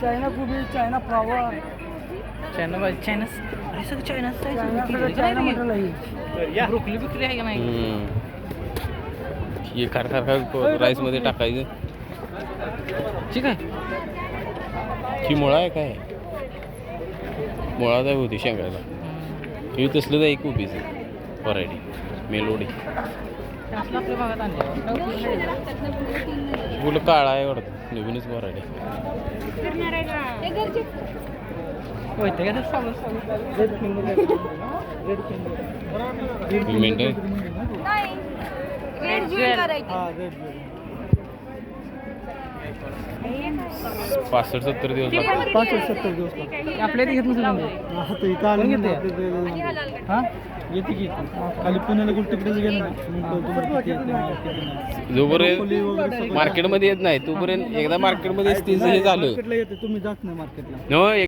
China कोबी, China flower, China भाजी, China हे सगळं चायना मटेरियल आहे. ब्रोकली बिकली आहे का नाही? हे खार खार खार राईसमध्ये टाकायचं. ठीक आहे. ही मुळा आहे काय? मुळा काय होती शेंगायला. हे तसलं आहे कोबीचं व्हरायटी मेलोडी. असलं आपल्या भागात आणलं. फुल काळा आहे वाटतं नवीनच व्हरायटी. होय ते काय मिनटं पासष्ट 70 दिवस लागतात. 65-70 दिवस लागतात. आपल्या इथे घेत नसेल आता इथं आलं घेते हां येते की खाली पुण्याला कुठे तिकडेच गेलं ना जोपर्यंत मार्केटमध्ये येत नाही तोपर्यंत एकदा मार्केटमध्ये हे झालं मार्केटला येते तुम्ही जात नाही मार्केटला. न